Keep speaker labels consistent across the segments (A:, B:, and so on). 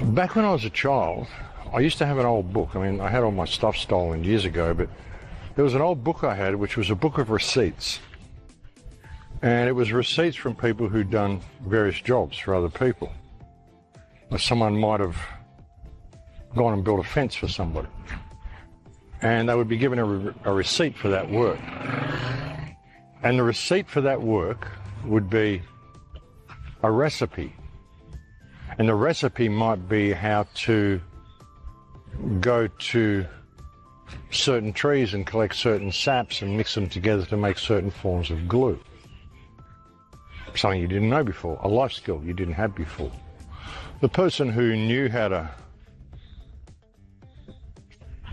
A: Back when I was a child, I used to have an old book. I mean, I had all my stuff stolen years ago, but there was an old book I had, which was a book of receipts. And it was receipts from people who'd done various jobs for other people. Or someone might have gone and built a fence for somebody. And they would be given a receipt for that work. And the receipt for that work would be a recipe. And the recipe might be how to go to certain trees and collect certain saps and mix them together to make certain forms of glue. Something you didn't know before, a life skill you didn't have before. The person who knew how to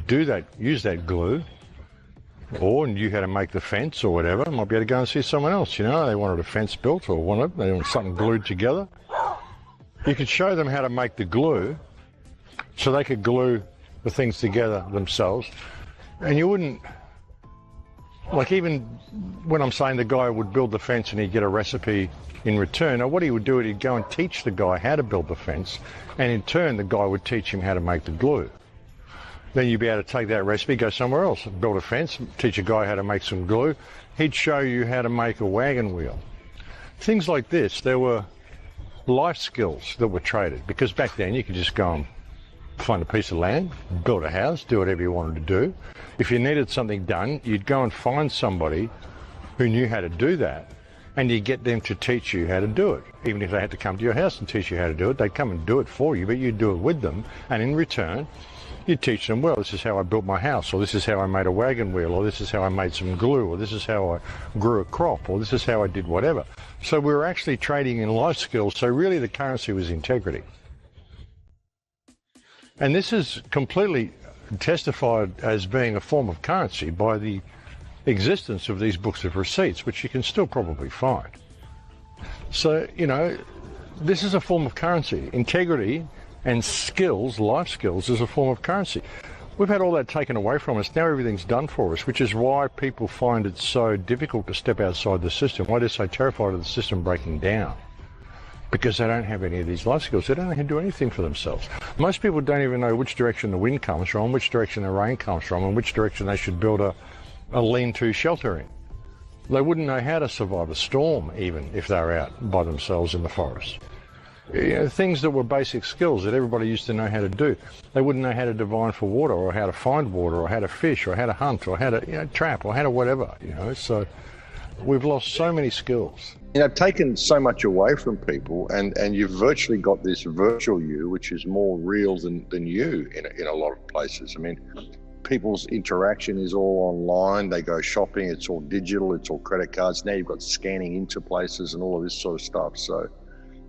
A: do that, use that glue, or knew how to make the fence or whatever, might be able to go and see someone else, you know, they wanted a fence built or they wanted something glued together. You could show them how to make the glue so they could glue the things together themselves. And you wouldn't, like even when I'm saying the guy would build the fence and he'd get a recipe in return, what he would do is he'd go and teach the guy how to build the fence, and in turn the guy would teach him how to make the glue. Then you'd be able to take that recipe, go somewhere else, build a fence, teach a guy how to make some glue. He'd show you how to make a wagon wheel. Things like this, there were life skills that were traded, because back then you could just go and find a piece of land, build a house, do whatever you wanted to do. If you needed something done, you'd go and find somebody who knew how to do that, and you get them to teach you how to do it. Even if they had to come to your house and teach you how to do it, they'd come and do it for you, but you'd do it with them, and in return, you'd teach them, well, this is how I built my house, or this is how I made a wagon wheel, or this is how I made some glue, or this is how I grew a crop, or this is how I did whatever. So we were actually trading in life skills, so really the currency was integrity. And this is completely testified as being a form of currency by the existence of these books of receipts, which you can still probably find. So, you know, this is a form of currency. Integrity and skills, life skills, is a form of currency. We've had all that taken away from us. Now everything's done for us, which is why people find it so difficult to step outside the system, why they're so terrified of the system breaking down. Because they don't have any of these life skills. They don't know how to do anything for themselves. Most people don't even know which direction the wind comes from, which direction the rain comes from, and which direction they should build a lean-to shelter in. They wouldn't know how to survive a storm, even if they were out by themselves in the forest. You know, things that were basic skills that everybody used to know how to do. They wouldn't know how to divine for water, or how to find water, or how to fish, or how to hunt, or how to trap, or how to whatever. You know, so we've lost so many skills.
B: You know, taken so much away from people, and you've virtually got this virtual you, which is more real than you in a lot of places. I mean, people's interaction is all online. They go shopping. It's all digital. It's all credit cards. Now you've got scanning into places and all of this sort of stuff. So,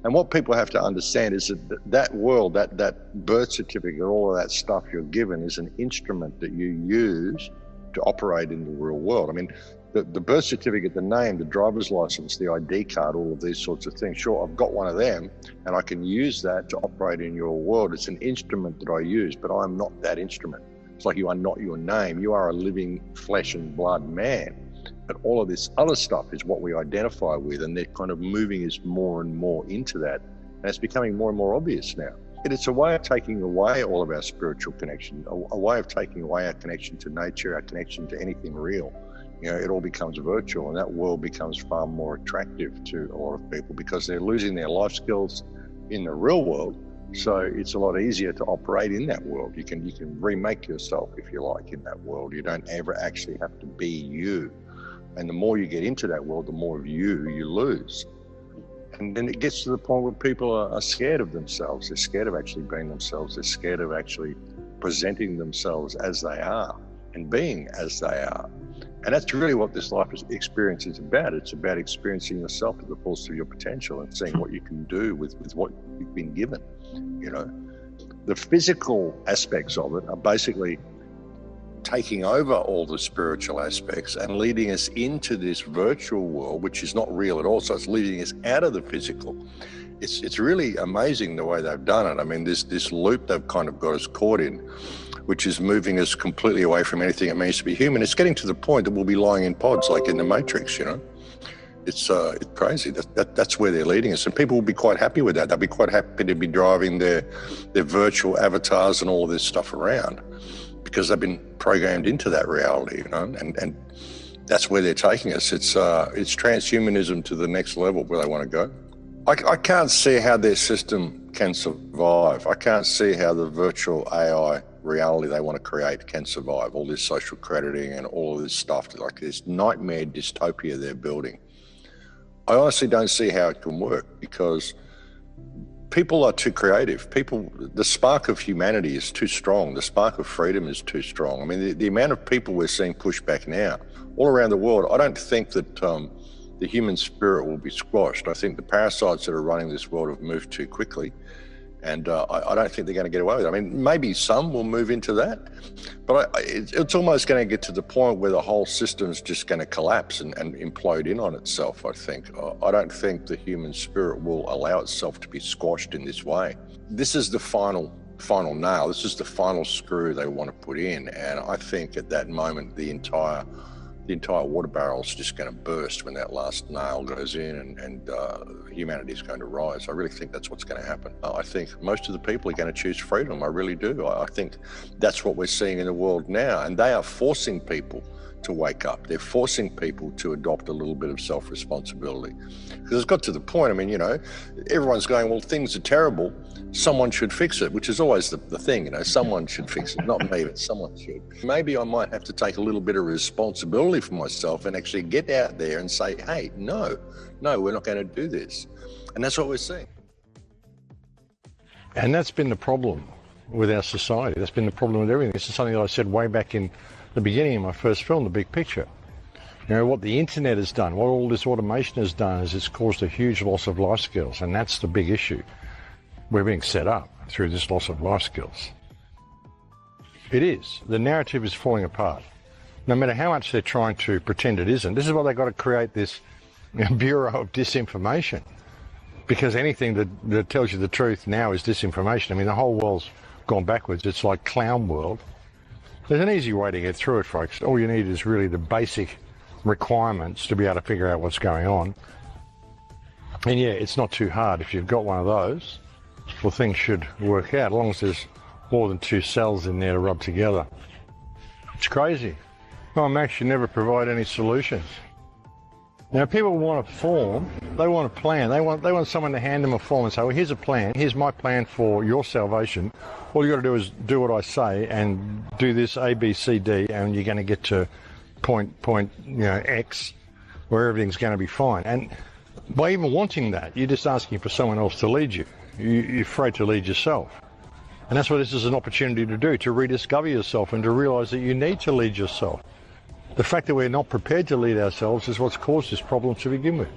B: and what people have to understand is that world, that birth certificate, all of that stuff you're given is an instrument that you use to operate in the real world. I mean, the birth certificate, the name, the driver's license, the ID card, all of these sorts of things. Sure, I've got one of them and I can use that to operate in your world. It's an instrument that I use, but I'm not that instrument. It's like you are not your name. You are a living flesh and blood man. But all of this other stuff is what we identify with, and they're kind of moving us more and more into that. And it's becoming more and more obvious now. It's a way of taking away all of our spiritual connection, a way of taking away our connection to nature, our connection to anything real. You know, it all becomes virtual, and that world becomes far more attractive to a lot of people because they're losing their life skills in the real world. So it's a lot easier to operate in that world. You can remake yourself, if you like, in that world. You don't ever actually have to be you. And the more you get into that world, the more of you lose. And then it gets to the point where people are scared of themselves. They're scared of actually being themselves. They're scared of actually presenting themselves as they are and being as they are. And that's really what this life experience is about. It's about experiencing yourself to the fullest of your potential and seeing what you can do with what you've been given. You know, the physical aspects of it are basically taking over all the spiritual aspects and leading us into this virtual world, which is not real at all. So it's leading us out of the physical. It's really amazing the way they've done it. I mean, this loop they've kind of got us caught in, which is moving us completely away from anything it means to be human. It's getting to the point that we'll be lying in pods like in the Matrix, you know. It's crazy. That's where they're leading us, and people will be quite happy with that. They'll be quite happy to be driving their virtual avatars and all of this stuff around, because they've been programmed into that reality, you know, and that's where they're taking us. It's transhumanism to the next level where they want to go. I can't see how their system can survive. I can't see how the virtual AI reality they want to create can survive. All this social crediting and all of this stuff, like this nightmare dystopia they're building. I honestly don't see how it can work, because people are too creative. The spark of humanity is too strong. The spark of freedom is too strong. I mean, the amount of people we're seeing push back now all around the world, I don't think that the human spirit will be squashed. I think the parasites that are running this world have moved too quickly, and I don't think they're going to get away with it. I mean, maybe some will move into that, but it's almost going to get to the point where the whole system's just going to collapse and implode in on itself, I think. I don't think the human spirit will allow itself to be squashed in this way. This is the final nail. This is the final screw they want to put in, and I think at that moment the entire water barrel is just going to burst when that last nail goes in, and humanity is going to rise. I really think that's what's going to happen. I think most of the people are going to choose freedom. I really do. I think that's what we're seeing in the world now, and they are forcing people to wake up. They're forcing people to adopt a little bit of self-responsibility, because it's got to the point, I mean, you know, everyone's going, well, things are terrible, someone should fix it, which is always the thing, you know, someone should fix it, not me, but someone should. Maybe I might have to take a little bit of responsibility for myself and actually get out there and say, hey, no, we're not going to do this. And that's what we're seeing.
A: And that's been the problem with our society. That's been the problem with everything. This is something that I said way back in the beginning of my first film, The Big Picture. You know, what the internet has done, what all this automation has done, is it's caused a huge loss of life skills, and that's the big issue. We're being set up through this loss of life skills. It is. The narrative is falling apart. No matter how much they're trying to pretend it isn't. This is why they've got to create this Bureau of Disinformation, because anything that tells you the truth now is disinformation. I mean, the whole world's gone backwards. It's like clown world. There's an easy way to get through it, folks. All you need is really the basic requirements to be able to figure out what's going on. And yeah, it's not too hard. If you've got one of those, well, things should work out, as long as there's more than two cells in there to rub together. It's crazy. Well, Max should never provide any solutions. Now, people want a form, they want a plan, they want someone to hand them a form and say, well, here's a plan, here's my plan for your salvation. All you got to do is do what I say and do this A, B, C, D, and you're going to get to point, X, where everything's going to be fine. And by even wanting that, you're just asking for someone else to lead you. You're afraid to lead yourself. And that's what this is an opportunity to do, to rediscover yourself and to realize that you need to lead yourself. The fact that we're not prepared to lead ourselves is what's caused this problem to begin with.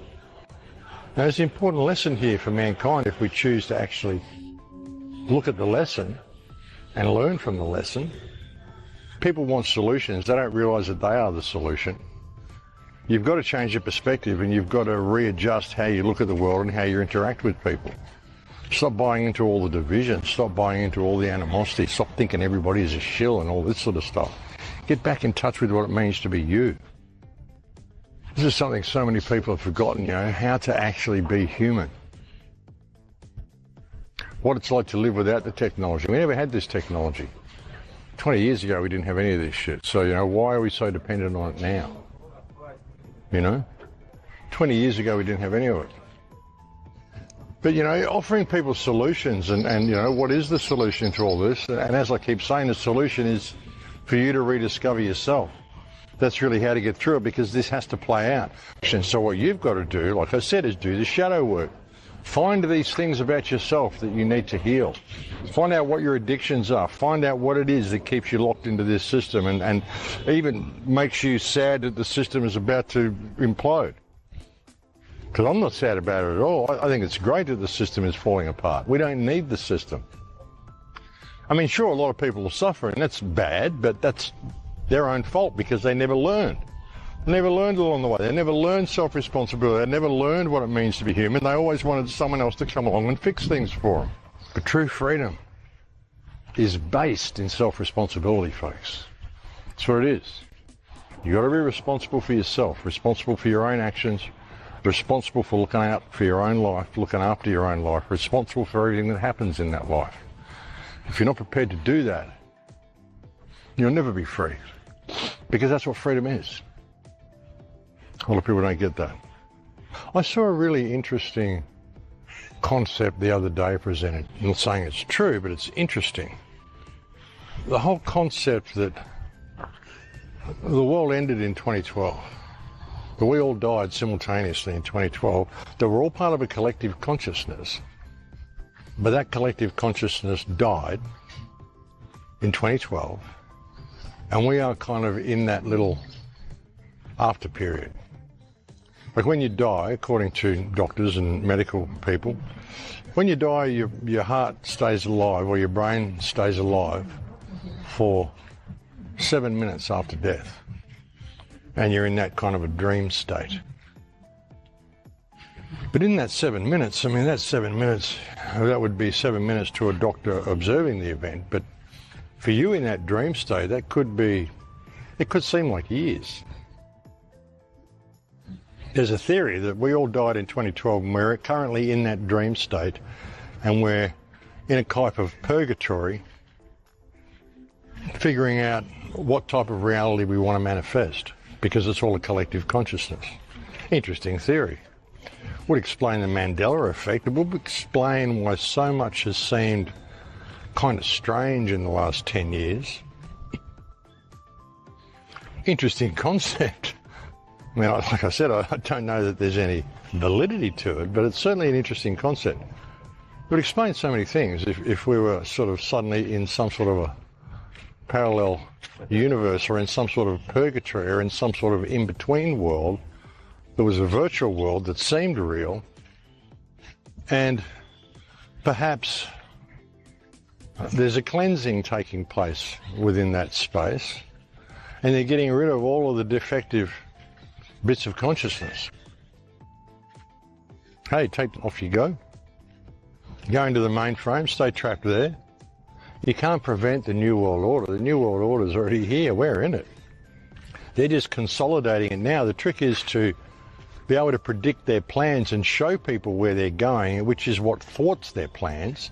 A: Now, there's an important lesson here for mankind if we choose to actually look at the lesson and learn from the lesson. People want solutions. They don't realize that they are the solution. You've got to change your perspective, and you've got to readjust how you look at the world and how you interact with people. Stop buying into all the division. Stop buying into all the animosity. Stop thinking everybody is a shill and all this sort of stuff. Get back in touch with what it means to be you. This is something so many people have forgotten, how to actually be human. What it's like to live without the technology. We never had this technology. 20 years ago, we didn't have any of this shit. So, why are we so dependent on it now? 20 years ago, we didn't have any of it. But, offering people solutions and what is the solution to all this? And as I keep saying, the solution is for you to rediscover yourself. That's really how to get through it, because this has to play out. And so what you've got to do, like I said, is do the shadow work. Find these things about yourself that you need to heal. Find out what your addictions are. Find out what it is that keeps you locked into this system and even makes you sad that the system is about to implode. Because I'm not sad about it at all. I think it's great that the system is falling apart. We don't need the system. I mean, sure, a lot of people will suffer, and that's bad, but that's their own fault because they never learned. They never learned along the way. They never learned self-responsibility. They never learned what it means to be human. They always wanted someone else to come along and fix things for them. But true freedom is based in self-responsibility, folks. That's what it is. You've got to be responsible for yourself, responsible for your own actions, responsible for looking out for your own life, looking after your own life, responsible for everything that happens in that life. If you're not prepared to do that, you'll never be free, because that's what freedom is. A lot of people don't get that. I saw a really interesting concept the other day presented. I'm not saying it's true, but it's interesting. The whole concept that the world ended in 2012, but we all died simultaneously in 2012, that we're all part of a collective consciousness, but that collective consciousness died in 2012, and we are kind of in that little after period. Like when you die, according to doctors and medical people, when you die, your heart stays alive, or your brain stays alive for 7 minutes after death. And you're in that kind of a dream state. But in that 7 minutes, I mean, that's 7 minutes, that would be 7 minutes to a doctor observing the event. But for you in that dream state, that could be, it could seem like years. There's a theory that we all died in 2012 and we're currently in that dream state, and we're in a type of purgatory, figuring out what type of reality we want to manifest, because it's all a collective consciousness. Interesting theory. Would explain the Mandela effect. It would explain why so much has seemed kind of strange in the last 10 years. Interesting concept. I mean, like I said, I don't know that there's any validity to it, but it's certainly an interesting concept. It would explain so many things if we were sort of suddenly in some sort of a parallel universe, or in some sort of purgatory, or in some sort of in-between world. There was a virtual world that seemed real, and perhaps there's a cleansing taking place within that space, and they're getting rid of all of the defective bits of consciousness. Hey, off you go. Go into the mainframe, stay trapped there. You can't prevent the New World Order. The New World Order is already here. We're in it. They're just consolidating it now. The trick is to be able to predict their plans and show people where they're going, which is what thwarts their plans.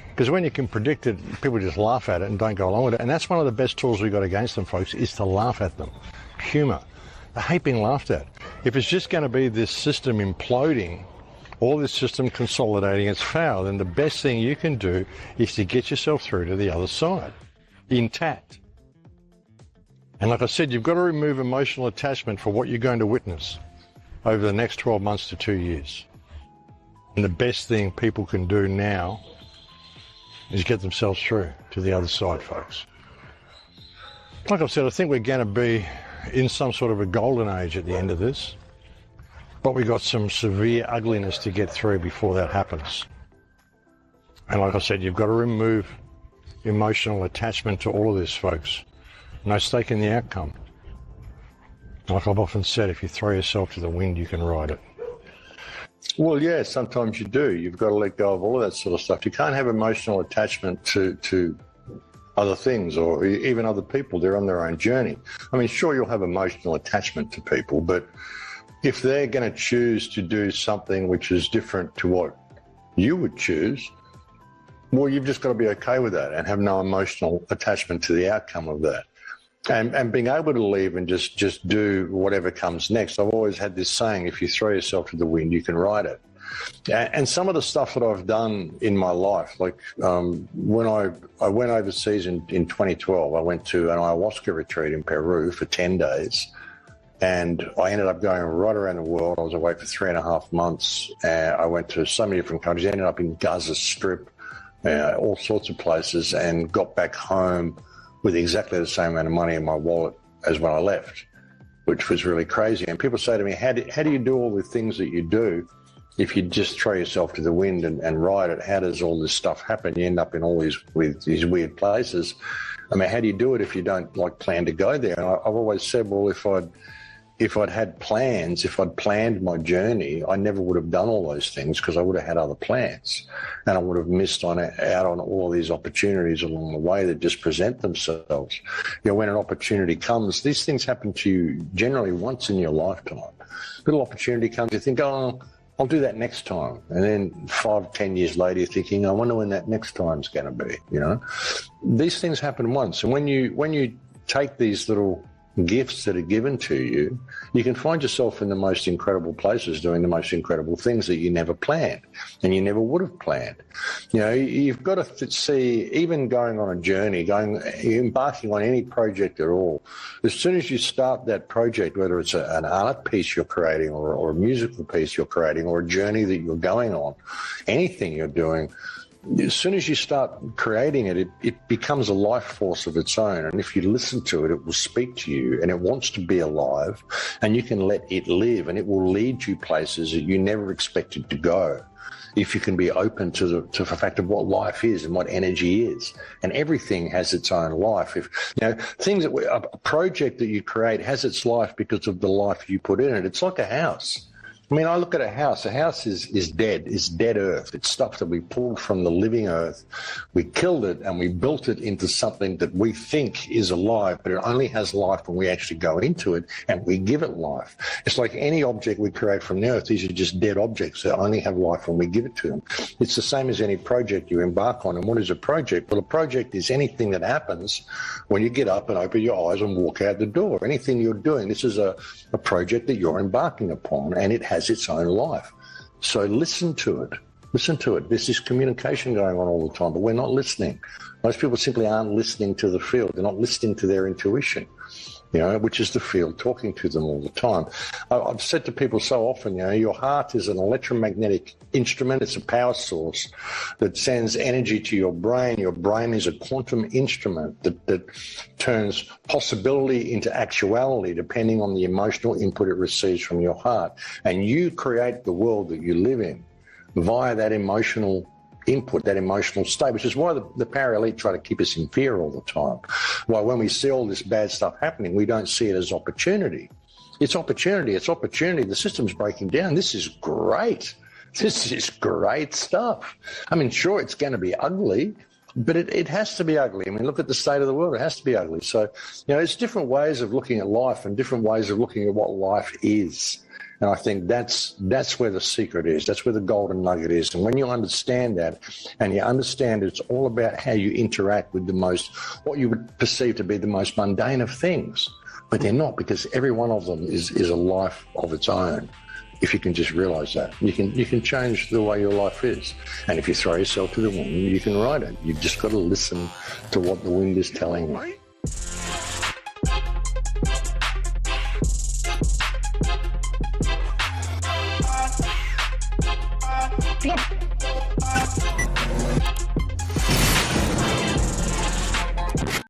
A: Because when you can predict it, people just laugh at it and don't go along with it. And that's one of the best tools we've got against them, folks, is to laugh at them. Humour. They hate being laughed at. If it's just going to be this system imploding, all this system consolidating, it's foul, then the best thing you can do is to get yourself through to the other side, intact. And like I said, you've got to remove emotional attachment for what you're going to witness over the next 12 months to 2 years. And the best thing people can do now is get themselves through to the other side, folks. Like I've said, I think we're going to be in some sort of a golden age at the end of this. But we've got some severe ugliness to get through before that happens. And like I said, you've got to remove emotional attachment to all of this, folks. No stake in the outcome. Like I've often said, if you throw yourself to the wind, you can ride it.
B: Well, yeah, sometimes you do. You've got to let go of all of that sort of stuff. You can't have emotional attachment to other things or even other people. They're on their own journey. I mean, sure, you'll have emotional attachment to people, but if they're going to choose to do something which is different to what you would choose, well, you've just got to be okay with that and have no emotional attachment to the outcome of that. And being able to leave and just do whatever comes next. I've always had this saying, if you throw yourself to the wind, you can ride it. And some of the stuff that I've done in my life, like when I went overseas in 2012, I went to an ayahuasca retreat in Peru for 10 days. And I ended up going right around the world. I was away for 3.5 months. I went to so many different countries, ended up in Gaza Strip, all sorts of places, and got back home with exactly the same amount of money in my wallet as when I left, which was really crazy. And people say to me, how do you do all the things that you do if you just throw yourself to the wind and ride it? How does all this stuff happen? You end up in all these weird places. I mean, how do you do it if you don't plan to go there? And I've always said, well, if if I'd had plans, if I'd planned my journey, I never would have done all those things because I would have had other plans, and I would have missed out on all of these opportunities along the way that just present themselves. When an opportunity comes, these things happen to you generally once in your lifetime. Little opportunity comes, you think, oh, I'll do that next time. And then 5, 10 years later, you're thinking, I wonder when that next time's going to be, These things happen once. And when you take these little gifts that are given to you, you can find yourself in the most incredible places doing the most incredible things that you never planned and you never would have planned. You've got to see, even going on a journey, embarking on any project at all, as soon as you start that project, whether it's an art piece you're creating or a musical piece you're creating or a journey that you're going on, anything you're doing, as soon as you start creating it, it becomes a life force of its own. And if you listen to it, it will speak to you and it wants to be alive, and you can let it live, and it will lead you places that you never expected to go. If you can be open to the fact of what life is and what energy is, and everything has its own life. If a project that you create has its life because of the life you put in it. It's like a house. I mean, I look at a house. A house is dead. It's dead earth. It's stuff that we pulled from the living earth. We killed it and we built it into something that we think is alive, but it only has life when we actually go into it and we give it life. It's like any object we create from the earth. These are just dead objects that only have life when we give it to them. It's the same as any project you embark on. And what is a project? Well, a project is anything that happens when you get up and open your eyes and walk out the door. Anything you're doing, this is a project that you're embarking upon, and it has its own life. So listen to it. Listen to it. There's this communication going on all the time, but we're not listening. Most people simply aren't listening to the field. They're not listening to their intuition, which is the field talking to them all the time. I've said to people so often, your heart is an electromagnetic instrument. It's a power source that sends energy to your brain. Your brain is a quantum instrument that turns possibility into actuality depending on the emotional input it receives from your heart. And you create the world that you live in via that emotional input, that emotional state, which is why the power elite try to keep us in fear all the time. Why when we see all this bad stuff happening, we don't see it as opportunity. It's opportunity. It's opportunity. The system's breaking down. This is great. This is great stuff. I mean, sure, it's going to be ugly, but it has to be ugly. I mean, look at the state of the world. It has to be ugly. So, it's different ways of looking at life and different ways of looking at what life is. And I think that's where the secret is. That's where the golden nugget is. And when you understand that, and you understand it's all about how you interact with what you would perceive to be the most mundane of things, but they're not, because every one of them is a life of its own. If you can just realize that, you can change the way your life is. And if you throw yourself to the wind, you can ride it. You've just got to listen to what the wind is telling you.